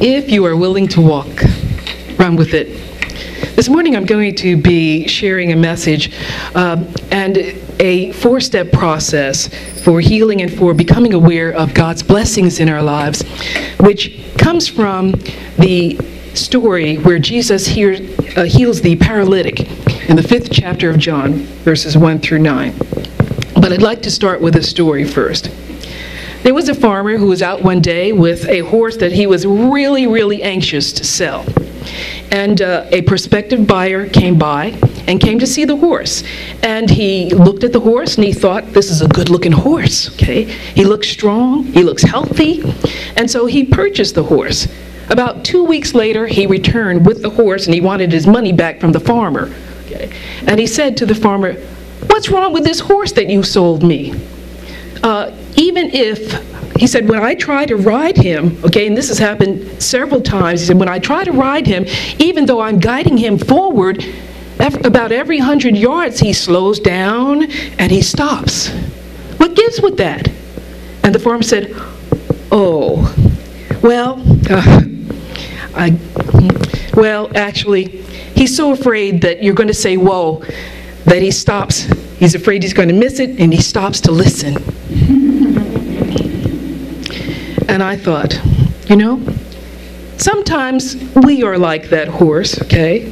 If you are willing to walk, run with it. This morning I'm going to be sharing a message and a four-step process for healing and for becoming aware of God's blessings in our lives, which comes from the story where Jesus heals the paralytic in the 5th chapter of John, verses 1 through 9. But I'd like to start with a story first. There was a farmer who was out one day with a horse that he was really anxious to sell. And a prospective buyer came by and came to see the horse. And he looked at the horse and he thought, this is a good-looking horse, okay? He looks strong, he looks healthy, and so he purchased the horse. About 2 weeks later, he returned with the horse and he wanted his money back from the farmer. Okay? And he said to the farmer, "What's wrong with this horse that you sold me?" He said, when I try to ride him, okay, and this has happened several times, he said, when I try to ride him, even though I'm guiding him forward, about every 100 yards he slows down and he stops. What gives with that? And the farmer said, actually, he's so afraid that you're going to say, whoa, that he stops. He's afraid he's going to miss it, and he stops to listen. And I thought, sometimes we are like that horse, okay?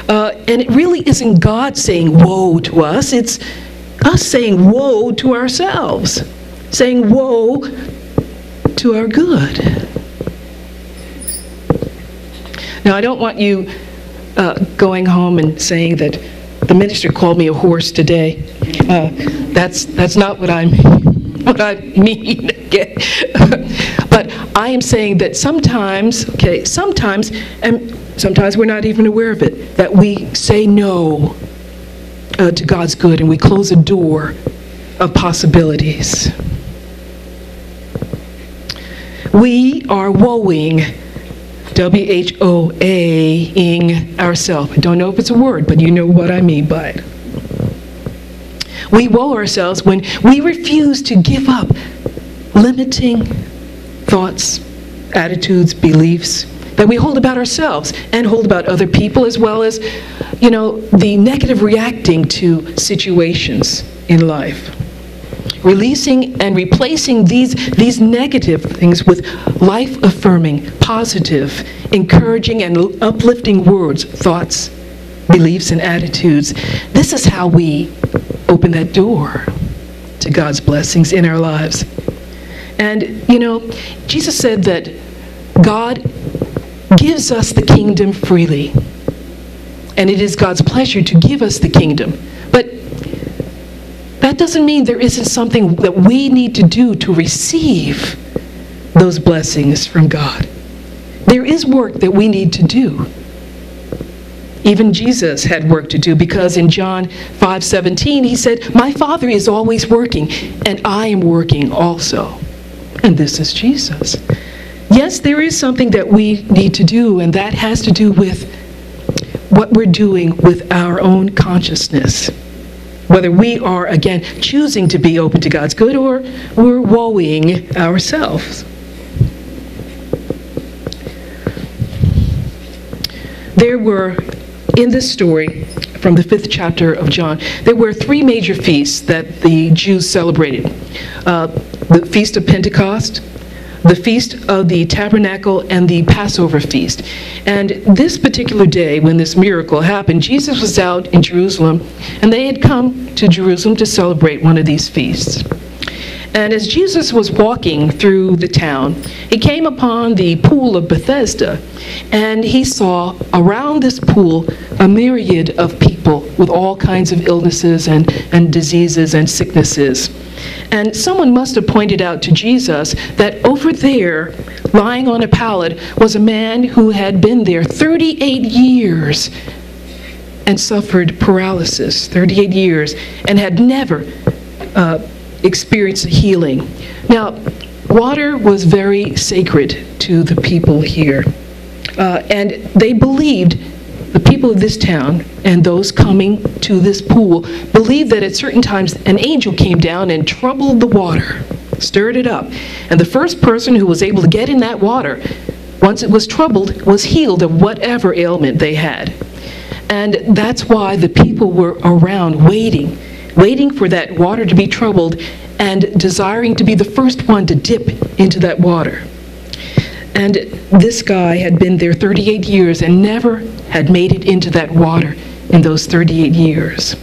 And it really isn't God saying woe to us. It's us saying woe to ourselves, saying woe to our good. Now, I don't want you going home and saying that the minister called me a horse today. That's not what I mean. Okay? But I am saying that sometimes we're not even aware of it, that we say no to God's good and we close a door of possibilities. We are woeing, W-H-O-A-ing ourselves. I don't know if it's a word, but you know what I mean by it. We woe ourselves when we refuse to give up limiting thoughts, attitudes, beliefs that we hold about ourselves and hold about other people, as well as, the negative reacting to situations in life. Releasing and replacing these negative things with life-affirming, positive, encouraging, and uplifting words, thoughts, beliefs, and attitudes. This is how we open that door to God's blessings in our lives. And, Jesus said that God gives us the kingdom freely. And it is God's pleasure to give us the kingdom. But that doesn't mean there isn't something that we need to do to receive those blessings from God. There is work that we need to do. Even Jesus had work to do, because in John 5:17 he said, "My Father is always working, and I am working also." And this is Jesus. Yes, there is something that we need to do, and that has to do with what we're doing with our own consciousness. Whether we are, again, choosing to be open to God's good, or we're woeing ourselves. There were, in this story from the 5th chapter of John, there were 3 major feasts that the Jews celebrated. The Feast of Pentecost, the Feast of the Tabernacle, and the Passover Feast. And this particular day, when this miracle happened, Jesus was out in Jerusalem, and they had come to Jerusalem to celebrate one of these feasts. And as Jesus was walking through the town, he came upon the pool of Bethesda, and he saw around this pool a myriad of people with all kinds of illnesses and diseases and sicknesses. And someone must have pointed out to Jesus that over there, lying on a pallet, was a man who had been there 38 years and suffered paralysis, 38 years, and had never experienced healing. Now, water was very sacred to the people here, and they believed, the people of this town and those coming to this pool believed that at certain times an angel came down and troubled the water, stirred it up. And the first person who was able to get in that water once it was troubled, was healed of whatever ailment they had. And that's why the people were around waiting for that water to be troubled and desiring to be the first one to dip into that water. And this guy had been there 38 years and never had made it into that water in those 38 years.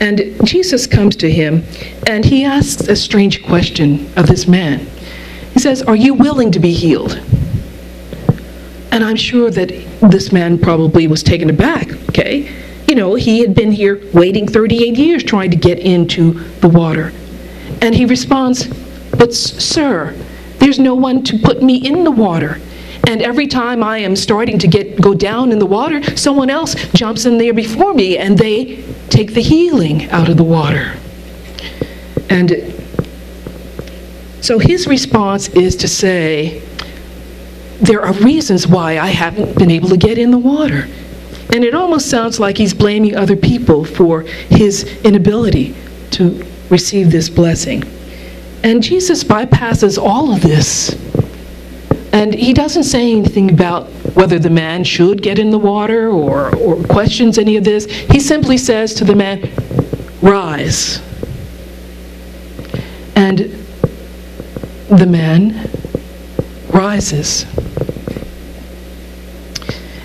And Jesus comes to him and he asks a strange question of this man. He says, "Are you willing to be healed?" And I'm sure that this man probably was taken aback, okay? You know, he had been here waiting 38 years trying to get into the water. And he responds, "But sir, there's no one to put me in the water. And every time I am starting to go down in the water, someone else jumps in there before me and they take the healing out of the water." And so his response is to say, there are reasons why I haven't been able to get in the water. And it almost sounds like he's blaming other people for his inability to receive this blessing. And Jesus bypasses all of this. And he doesn't say anything about whether the man should get in the water or questions any of this. He simply says to the man, "Rise." And the man rises.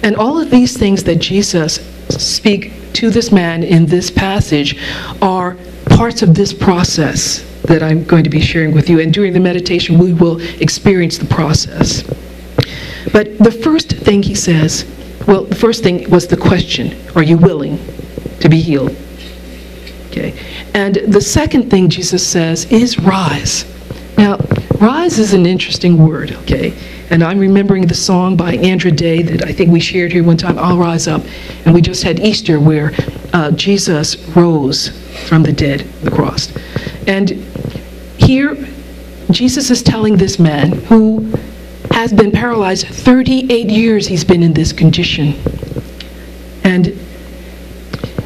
And all of these things that Jesus speaks to this man in this passage are parts of this process that I'm going to be sharing with you. And during the meditation, we will experience the process. But the first thing he says, well, the first thing was the question, are you willing to be healed? Okay. And the second thing Jesus says is rise. Now, rise is an interesting word, okay? And I'm remembering the song by Andra Day that I think we shared here one time, "I'll Rise Up." And we just had Easter where Jesus rose from the dead, the cross. And here, Jesus is telling this man who has been paralyzed 38 years, he's been in this condition. And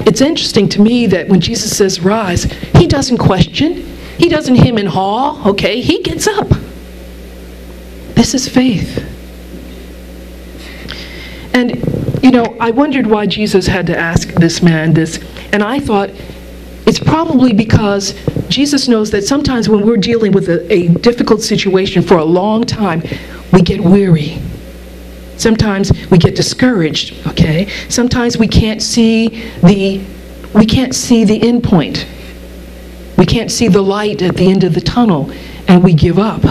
it's interesting to me that when Jesus says rise, he doesn't question. He doesn't hem and haw, okay? He gets up. This is faith. And, you know, I wondered why Jesus had to ask this man this. And I thought, it's probably because Jesus knows that sometimes when we're dealing with a difficult situation for a long time, we get weary. Sometimes we get discouraged, okay? Sometimes we can't see the end point. We can't see the light at the end of the tunnel, and we give up.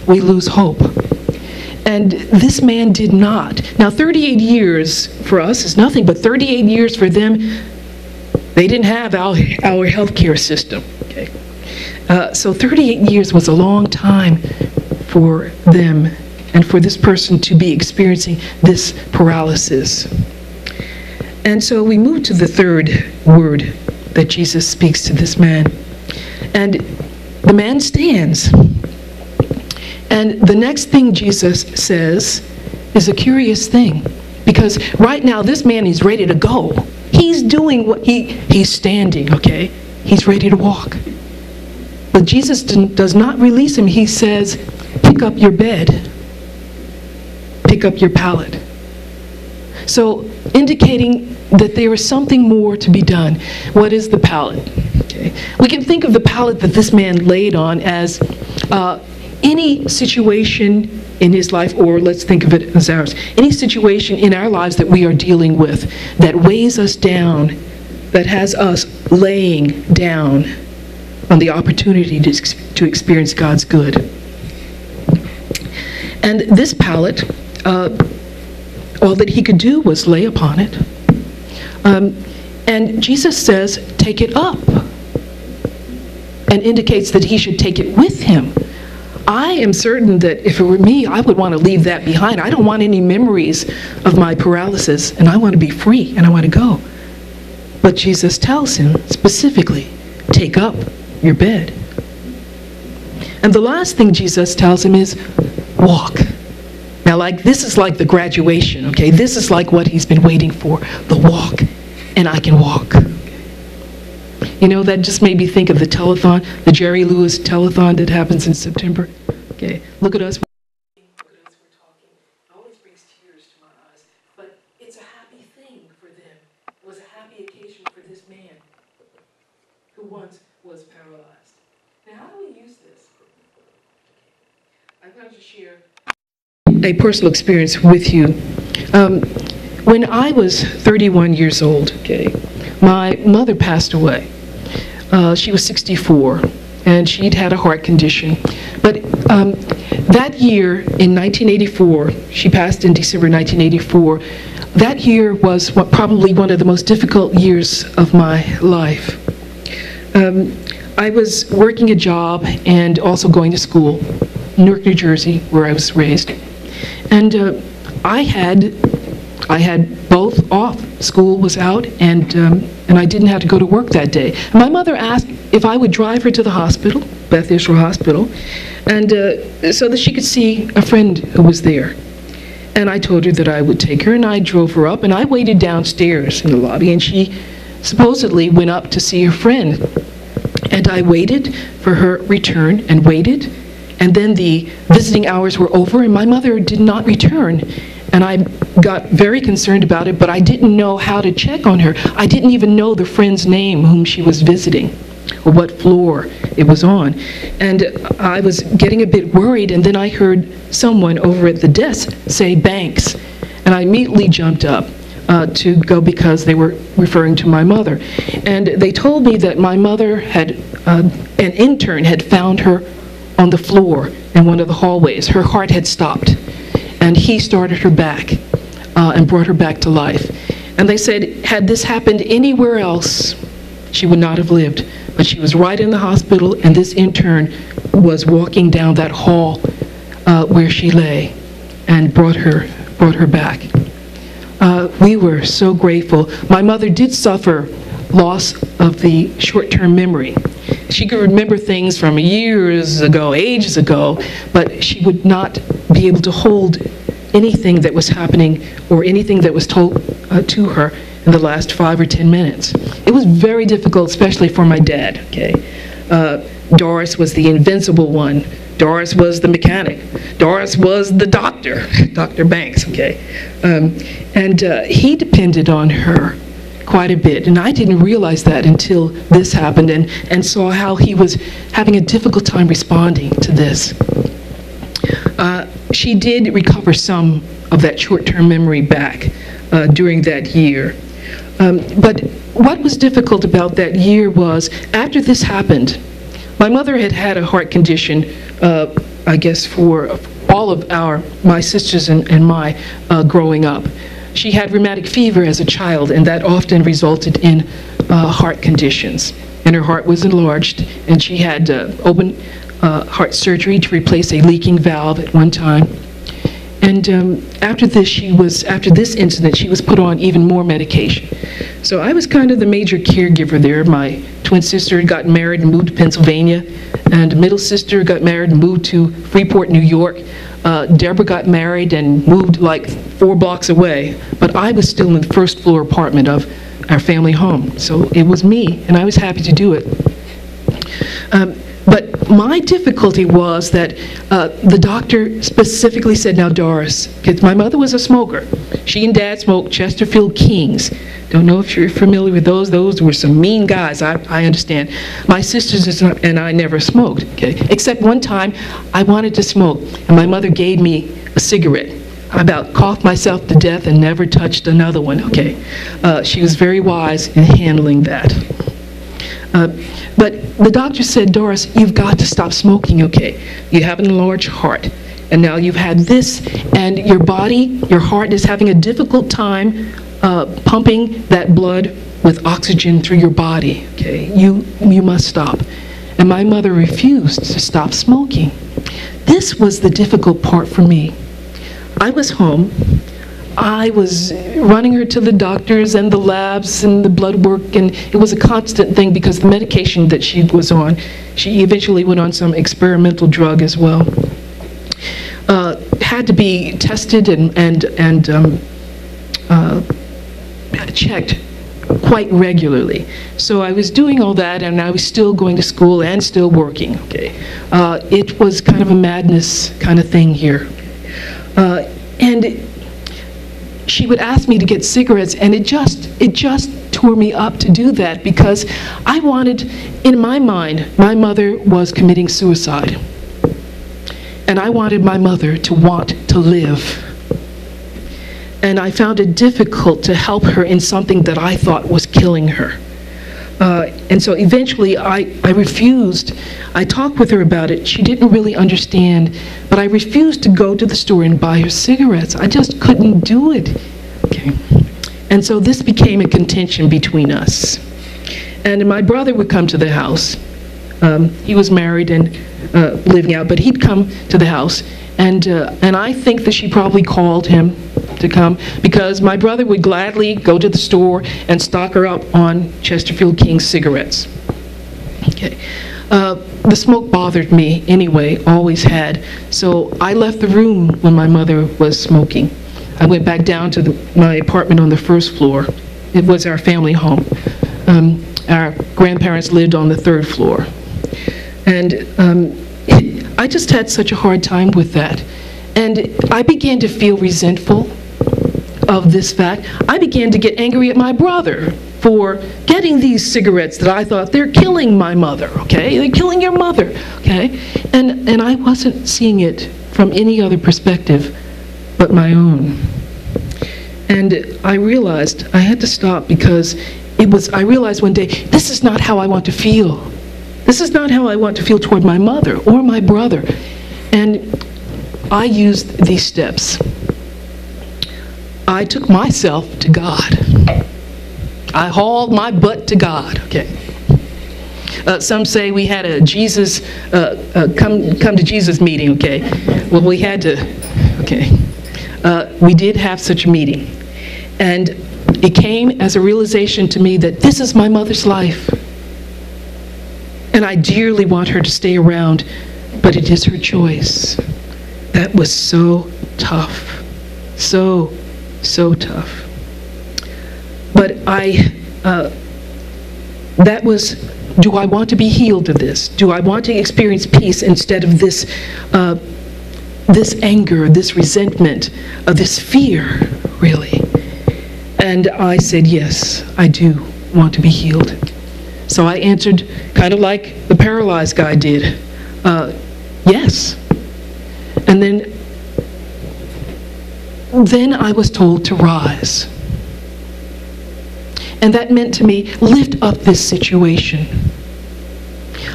We lose hope. And this man did not. Now, 38 years for us is nothing, but 38 years for them, they didn't have our healthcare system. Okay? So 38 years was a long time for them and for this person to be experiencing this paralysis. And so we move to the third word that Jesus speaks to this man. And the man stands. And the next thing Jesus says is a curious thing. Because right now, this man is ready to go. He's doing what he's standing, okay? He's ready to walk. But Jesus does not release him. He says, pick up your bed. Pick up your pallet. So, indicating that there is something more to be done. What is the pallet? Okay. We can think of the pallet that this man laid on as any situation in his life, or let's think of it as ours, any situation in our lives that we are dealing with that weighs us down, that has us laying down on the opportunity to experience God's good. And this pallet, all that he could do was lay upon it. And Jesus says, take it up, and indicates that he should take it with him. I am certain that if it were me, I would want to leave that behind. I don't want any memories of my paralysis, and I want to be free, and I want to go. But Jesus tells him specifically, take up your bed. And the last thing Jesus tells him is, walk. Now, this is like the graduation, okay? This is like what he's been waiting for, the walk, and I can walk. You know, that just made me think of the telethon, the Jerry Lewis telethon that happens in September. Okay, look at us. We're talking. I wanted to share a personal experience with you. When I was 31 years old, okay, my mother passed away. She was 64, and she'd had a heart condition. But that year, in 1984, she passed in December 1984, that year was probably one of the most difficult years of my life. I was working a job and also going to school, Newark, New Jersey, where I was raised. And I had both off. School was out, and I didn't have to go to work that day. My mother asked if I would drive her to the hospital, Beth Israel Hospital, and so that she could see a friend who was there. And I told her that I would take her, and I drove her up, and I waited downstairs in the lobby, and she supposedly went up to see her friend. And I waited for her return and waited, and then the visiting hours were over, and my mother did not return. And I got very concerned about it, but I didn't know how to check on her. I didn't even know the friend's name whom she was visiting, or what floor it was on. And I was getting a bit worried, and then I heard someone over at the desk say Banks. And I immediately jumped up to go because they were referring to my mother. And they told me that my mother had, an intern had found her on the floor in one of the hallways. Her heart had stopped, and he started her back and brought her back to life. And they said, had this happened anywhere else, she would not have lived. But she was right in the hospital, and this intern was walking down that hall where she lay and brought her back. We were so grateful. My mother did suffer loss of the short-term memory. She could remember things from years ago, ages ago, but she would not be able to hold anything that was happening or anything that was told to her in the last 5 or 10 minutes. It was very difficult, especially for my dad, okay? Doris was the invincible one. Doris was the mechanic. Doris was the doctor, Dr. Banks, okay? And he depended on her quite a bit, and I didn't realize that until this happened, and saw how he was having a difficult time responding to this. She did recover some of that short-term memory back during that year. But what was difficult about that year was, after this happened, my mother had had a heart condition, I guess, for all of my sisters and my growing up. She had rheumatic fever as a child, and that often resulted in heart conditions. And her heart was enlarged, and she had open heart surgery to replace a leaking valve at one time. And after this incident, she was put on even more medication. So I was kind of the major caregiver there. My twin sister got married and moved to Pennsylvania, and middle sister got married and moved to Freeport, New York. Deborah got married and moved like 4 blocks away, but I was still in the first floor apartment of our family home. So it was me, and I was happy to do it. But my difficulty was that the doctor specifically said, now Doris, because my mother was a smoker. She and Dad smoked Chesterfield Kings. Don't know if you're familiar with those. Those were some mean guys, I understand. My sisters and I never smoked, okay? Except one time I wanted to smoke, and my mother gave me a cigarette. I about coughed myself to death and never touched another one, okay? She was very wise in handling that. But the doctor said, Doris, you've got to stop smoking, okay? You have an enlarged heart, and now you've had this, and your body, your heart is having a difficult time pumping that blood with oxygen through your body, okay? You must stop. And my mother refused to stop smoking. This was the difficult part for me. I was home. I was running her to the doctors and the labs and the blood work, and it was a constant thing because the medication that she was on, she eventually went on some experimental drug as well. Had to be tested and checked quite regularly. So I was doing all that, and I was still going to school and still working, okay? It was kind of a madness kind of thing here. And she would ask me to get cigarettes, and it just tore me up to do that, because I wanted, in my mind, my mother was committing suicide. And I wanted my mother to want to live. And I found it difficult to help her in something that I thought was killing her. And so eventually I refused. I talked with her about it. She didn't really understand, but I refused to go to the store and buy her cigarettes. I just couldn't do it. Okay. And so this became a contention between us. And my brother would come to the house. He was married and living out, but he'd come to the house. And I think that she probably called him to come because my brother would gladly go to the store and stock her up on Chesterfield King cigarettes. Okay. The smoke bothered me anyway, always had. So I left the room when my mother was smoking. I went back down to my apartment on the first floor. It was our family home. Our grandparents lived on the third floor. And I just had such a hard time with that. And I began to feel resentful of this fact. I began to get angry at my brother for getting these cigarettes that I thought, they're killing my mother, okay? They're killing your mother, okay? And I wasn't seeing it from any other perspective but my own. And I realized I had to stop because I realized one day, this is not how I want to feel. This is not how I want to feel toward my mother or my brother. And I used these steps. I took myself to God. I hauled my butt to God, okay? Some say we had a Jesus, come to Jesus meeting, okay? Well, we had to, okay. We did have such a meeting. And it came as a realization to me that this is my mother's life. And I dearly want her to stay around, but it is her choice. That was so tough. So tough. But that was, do I want to be healed of this? Do I want to experience peace instead of this anger, this resentment, this fear, really? And I said, yes, I do want to be healed. So I answered kind of like the paralyzed guy did, yes. And then I was told to rise. And that meant to me, lift up this situation.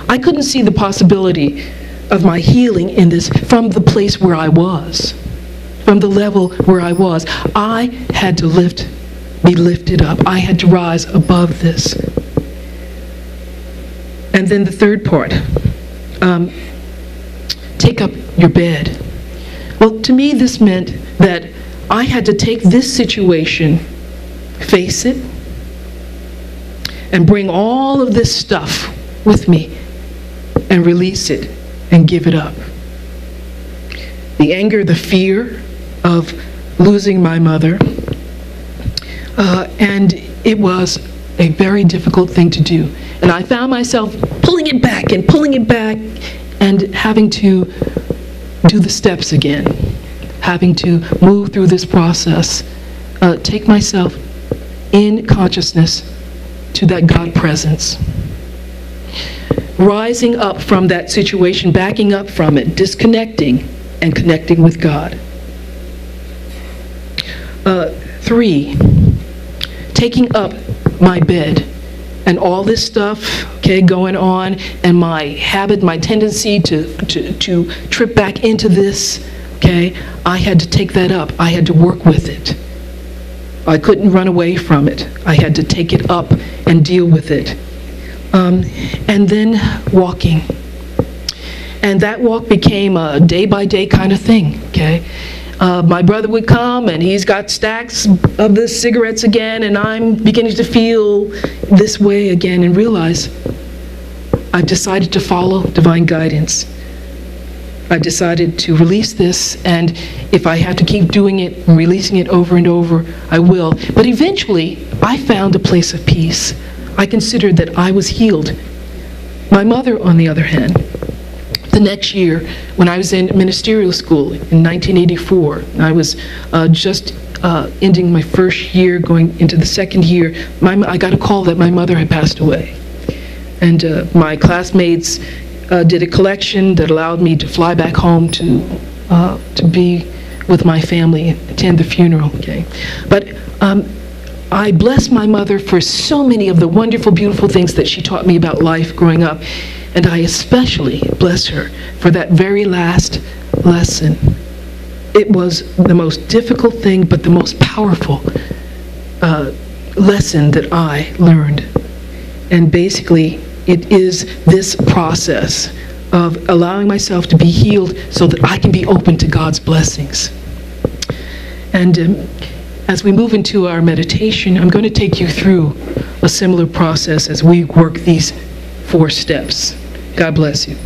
I couldn't see the possibility of my healing in this from the place where I was, from the level where I was. I had to be lifted up. I had to rise above this. And then the third part, take up your bed. Well, to me, this meant that I had to take this situation, face it, and bring all of this stuff with me and release it and give it up. The anger, the fear of losing my mother, and it was a very difficult thing to do. And I found myself pulling it back and having to do the steps again, having to move through this process, take myself in consciousness to that God presence. Rising up from that situation, backing up from it, disconnecting and connecting with God. 3, taking up my bed and all this stuff, okay, going on, and my habit, my tendency to trip back into this, okay, I had to take that up. I had to work with it. I couldn't run away from it. I had to take it up and deal with it. And then walking. And that walk became a day-by-day kind of thing, okay? My brother would come, and he's got stacks of the cigarettes again, and I'm beginning to feel this way again and realize I've decided to follow divine guidance. I've decided to release this, and if I have to keep doing it and releasing it over and over, I will. But eventually, I found a place of peace. I considered that I was healed. My mother, on the other hand, the next year, when I was in ministerial school in 1984, I was just ending my first year, going into the second year, I got a call that my mother had passed away. And my classmates did a collection that allowed me to fly back home to be with my family and attend the funeral. Okay, but I bless my mother for so many of the wonderful, beautiful things that she taught me about life growing up, and I especially bless her for that very last lesson. It was the most difficult thing, but the most powerful lesson that I learned. And basically, it is this process of allowing myself to be healed so that I can be open to God's blessings. And as we move into our meditation, I'm going to take you through a similar process as we work these 4 steps. God bless you.